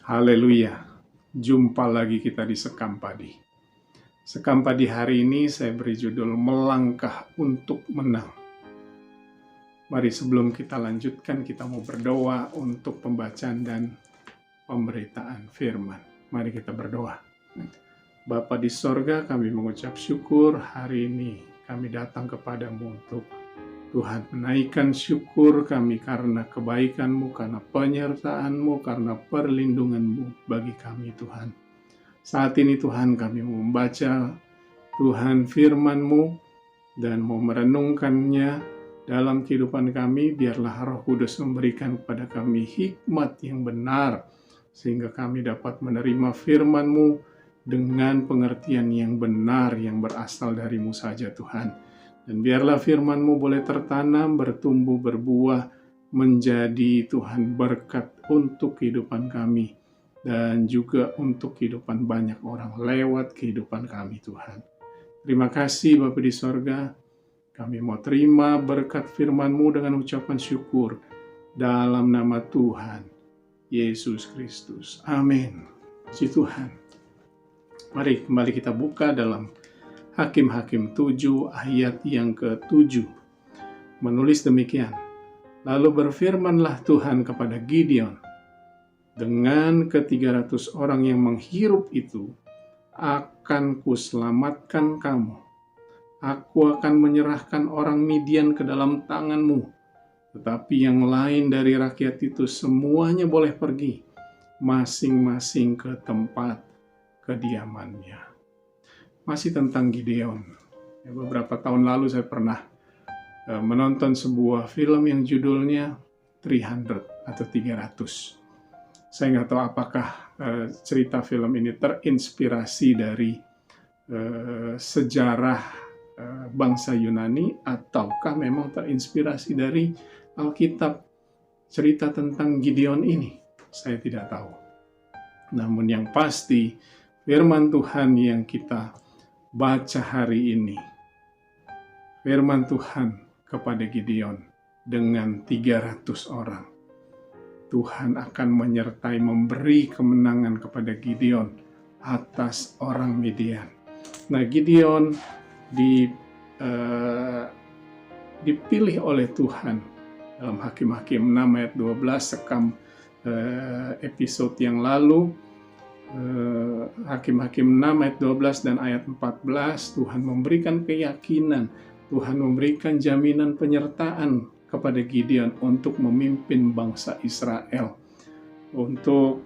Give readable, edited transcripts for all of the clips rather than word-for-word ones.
Haleluya, jumpa lagi kita di Sekam Padi. Sekam Padi hari ini saya beri judul Melangkah untuk Menang. Mari sebelum kita lanjutkan, kita mau berdoa untuk pembacaan dan pemberitaan firman. Mari kita berdoa. Bapa di sorga, kami mengucap syukur hari ini kami datang kepadamu untuk Tuhan, menaikkan syukur kami karena kebaikan-Mu, karena penyertaan-Mu, karena perlindungan-Mu bagi kami Tuhan. Saat ini Tuhan kami mau membaca Tuhan firman-Mu dan mau merenungkannya dalam kehidupan kami. Biarlah Roh Kudus memberikan kepada kami hikmat yang benar, sehingga kami dapat menerima firman-Mu dengan pengertian yang benar yang berasal dari-Mu saja Tuhan. Dan biarlah firman-Mu boleh tertanam, bertumbuh, berbuah, menjadi Tuhan berkat untuk kehidupan kami, dan juga untuk kehidupan banyak orang lewat kehidupan kami Tuhan. Terima kasih Bapa di sorga, kami mau terima berkat firman-Mu dengan ucapan syukur, dalam nama Tuhan Yesus Kristus. Amin. Puji Tuhan. Mari kembali kita buka dalam Hakim-Hakim 7 ayat yang ke-7. Menulis demikian. Lalu berfirmanlah Tuhan kepada Gideon, dengan ke-300 orang yang menghirup itu, akan kuselamatkan kamu. Aku akan menyerahkan orang Midian ke dalam tanganmu. Tetapi yang lain dari rakyat itu semuanya boleh pergi, masing-masing ke tempat kediamannya. Masih tentang Gideon. Beberapa tahun lalu saya pernah menonton sebuah film yang judulnya 300 atau 300. Saya nggak tahu apakah cerita film ini terinspirasi dari sejarah bangsa Yunani, ataukah memang terinspirasi dari Alkitab, cerita tentang Gideon ini. Saya tidak tahu. Namun yang pasti, firman Tuhan yang kita baca hari ini, firman Tuhan kepada Gideon dengan 300 orang. Tuhan akan menyertai, memberi kemenangan kepada Gideon atas orang Midian. Nah, Gideon dipilih oleh Tuhan dalam Hakim-Hakim 6 ayat 12, sekam episode yang lalu. Hakim-Hakim 6 ayat 12 dan ayat 14, Tuhan memberikan keyakinan, Tuhan memberikan jaminan penyertaan kepada Gideon untuk memimpin bangsa Israel, untuk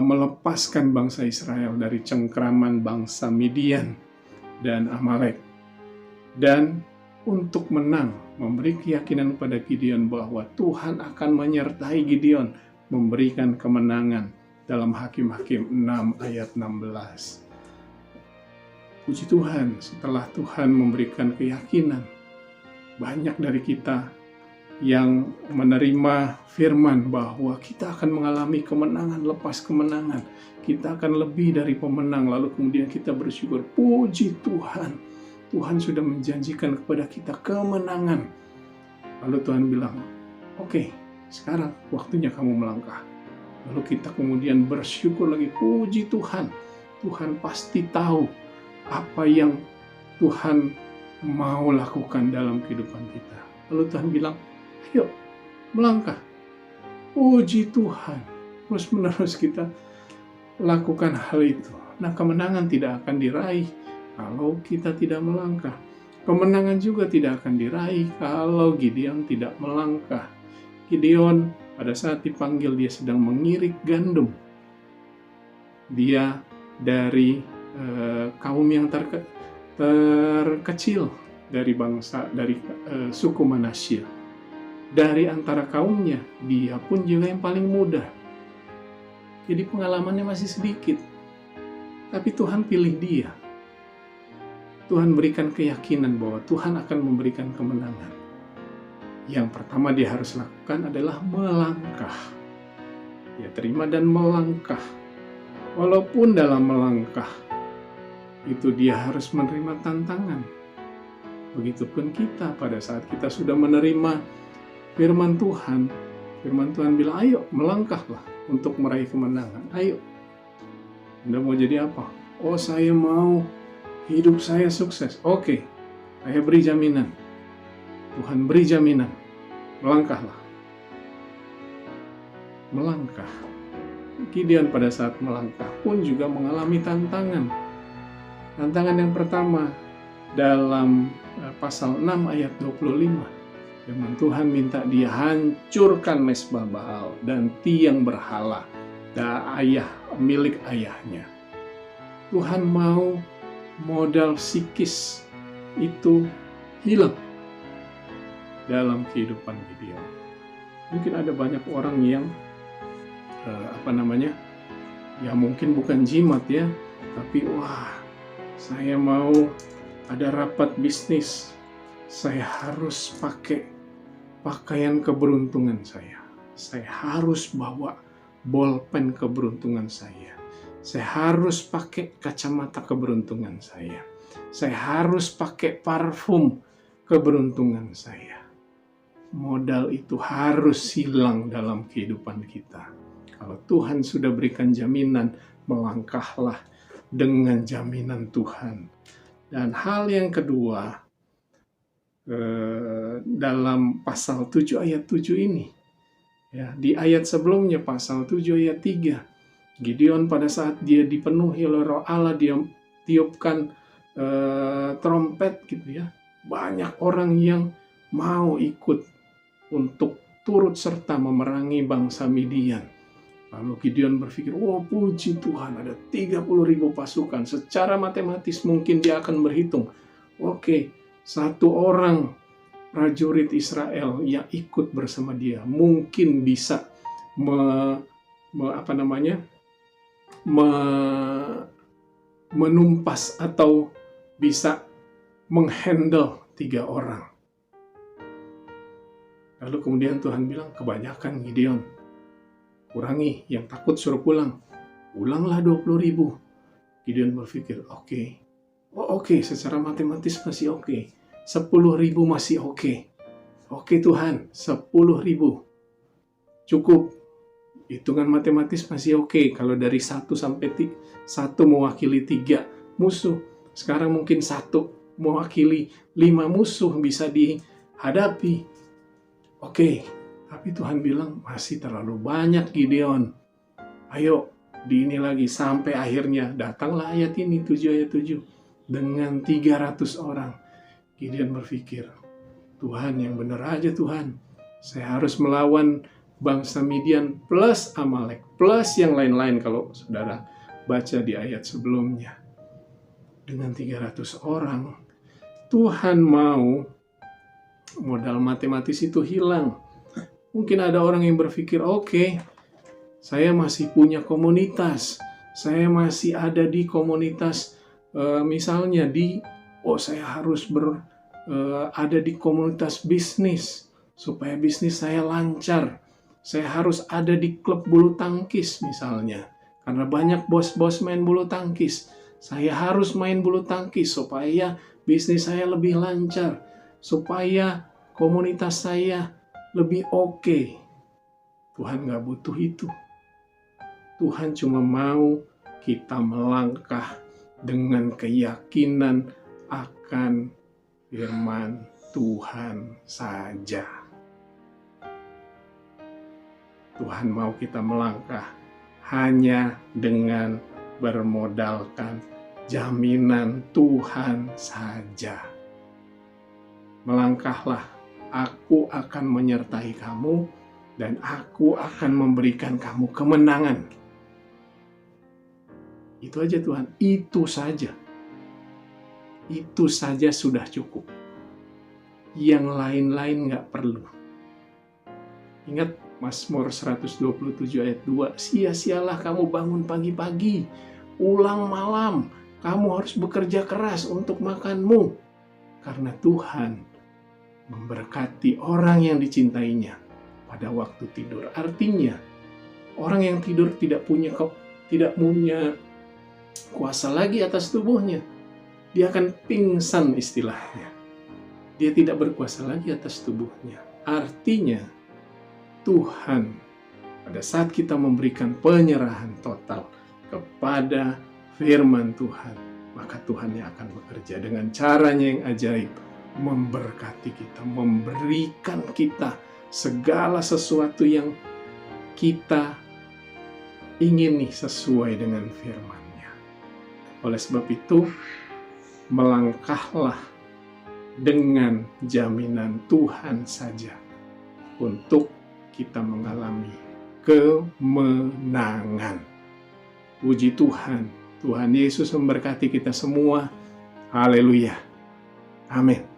melepaskan bangsa Israel dari cengkraman bangsa Midian dan Amalek, dan untuk menang, memberi keyakinan kepada Gideon bahwa Tuhan akan menyertai Gideon, memberikan kemenangan dalam Hakim-Hakim 6 ayat 16. Puji Tuhan, setelah Tuhan memberikan keyakinan, banyak dari kita yang menerima firman bahwa kita akan mengalami kemenangan lepas kemenangan. Kita akan lebih dari pemenang, lalu kemudian kita bersyukur. Puji Tuhan, Tuhan sudah menjanjikan kepada kita kemenangan. Lalu Tuhan bilang, oke, sekarang waktunya kamu melangkah. Lalu kita kemudian bersyukur lagi, puji Tuhan. Tuhan pasti tahu apa yang Tuhan mau lakukan dalam kehidupan kita. Lalu Tuhan bilang, ayo melangkah. Puji Tuhan. Terus menerus kita lakukan hal itu. Nah, kemenangan tidak akan diraih kalau kita tidak melangkah. Kemenangan juga tidak akan diraih kalau Gideon tidak melangkah. Gideon pada saat dipanggil, dia sedang mengirik gandum. Dia dari kaum yang terkecil dari bangsa, dari suku Manasye. Dari antara kaumnya, dia pun juga yang paling muda. Jadi pengalamannya masih sedikit. Tapi Tuhan pilih dia. Tuhan berikan keyakinan bahwa Tuhan akan memberikan kemenangan. Yang pertama dia harus lakukan adalah melangkah. Dia terima dan melangkah. Walaupun dalam melangkah itu dia harus menerima tantangan. Begitupun kita pada saat kita sudah menerima firman Tuhan, Firman Tuhan bilang, ayo melangkahlah untuk meraih kemenangan. Ayo. Anda mau jadi apa? Oh, saya mau hidup saya sukses. Oke, saya beri jaminan. Tuhan beri jaminan. Melangkahlah. Melangkah. Gideon pada saat melangkah pun juga mengalami tantangan. Tantangan yang pertama dalam pasal 6 ayat 25. Firman Tuhan minta dia hancurkan mesbah Baal dan tiang berhala milik ayahnya. Tuhan mau modal psikis itu hilang dalam kehidupan Gideon. Mungkin ada banyak orang yang ya mungkin bukan jimat ya, tapi saya mau ada rapat bisnis, saya harus pakai pakaian keberuntungan saya harus bawa bolpen keberuntungan saya harus pakai kacamata keberuntungan saya harus pakai parfum keberuntungan saya. Modal itu harus hilang dalam kehidupan kita. Kalau Tuhan sudah berikan jaminan, melangkahlah dengan jaminan Tuhan. Dan hal yang kedua, dalam pasal 7 ayat 7 ini, ya, di ayat sebelumnya pasal 7 ayat 3, Gideon pada saat dia dipenuhi oleh Roh Allah, dia tiupkan trompet gitu ya. Banyak orang yang mau ikut untuk turut serta memerangi bangsa Midian. Lalu Gideon berpikir, puji Tuhan, ada 30.000 pasukan. Secara matematis mungkin dia akan berhitung, satu orang prajurit Israel yang ikut bersama dia mungkin bisa menumpas atau bisa menghandle 3 orang. Lalu kemudian Tuhan bilang, kebanyakan Gideon, kurangi, yang takut suruh pulang. Ulanglah 20.000. Gideon berpikir, oke, secara matematis masih oke. 10.000 masih oke. Oke Tuhan, 10.000. Cukup. Hitungan matematis masih oke. Kalau dari 1 sampai 1 mewakili 3 musuh. Sekarang mungkin 1 mewakili 5 musuh bisa dihadapi. Oke, tapi Tuhan bilang masih terlalu banyak Gideon. Ayo, di ini lagi sampai akhirnya datanglah ayat ini 7 ayat 7 dengan 300 orang. Gideon berpikir, Tuhan yang benar aja Tuhan. Saya harus melawan bangsa Midian plus Amalek plus yang lain-lain kalau saudara baca di ayat sebelumnya. Dengan 300 orang, Tuhan mau modal matematis itu hilang. Mungkin ada orang yang berpikir, saya masih punya komunitas. Saya masih ada di komunitas, misalnya saya harus ada di komunitas bisnis supaya bisnis saya lancar. Saya harus ada di klub bulu tangkis misalnya. Karena banyak bos-bos main bulu tangkis. Saya harus main bulu tangkis supaya bisnis saya lebih lancar. Supaya komunitas saya lebih oke. Tuhan gak butuh itu. Tuhan cuma mau kita melangkah dengan keyakinan akan firman Tuhan saja. Tuhan mau kita melangkah hanya dengan bermodalkan jaminan Tuhan saja. Melangkahlah, aku akan menyertai kamu dan aku akan memberikan kamu kemenangan. Itu aja Tuhan, itu saja. Itu saja sudah cukup. Yang lain-lain gak perlu. Ingat Mazmur 127 ayat 2, sia-sialah kamu bangun pagi-pagi, pulang malam, kamu harus bekerja keras untuk makanmu. Karena Tuhan memberkati orang yang dicintainya pada waktu tidur. Artinya, orang yang tidur tidak punya kuasa lagi atas tubuhnya. Dia akan pingsan istilahnya. Dia tidak berkuasa lagi atas tubuhnya. Artinya, Tuhan, pada saat kita memberikan penyerahan total kepada firman Tuhan, maka Tuhan yang akan bekerja dengan caranya yang ajaib, memberkati kita, memberikan kita segala sesuatu yang kita ingini sesuai dengan firman-Nya. Oleh sebab itu, melangkahlah dengan jaminan Tuhan saja untuk kita mengalami kemenangan. Puji Tuhan, Tuhan Yesus memberkati kita semua. Haleluya. Amin.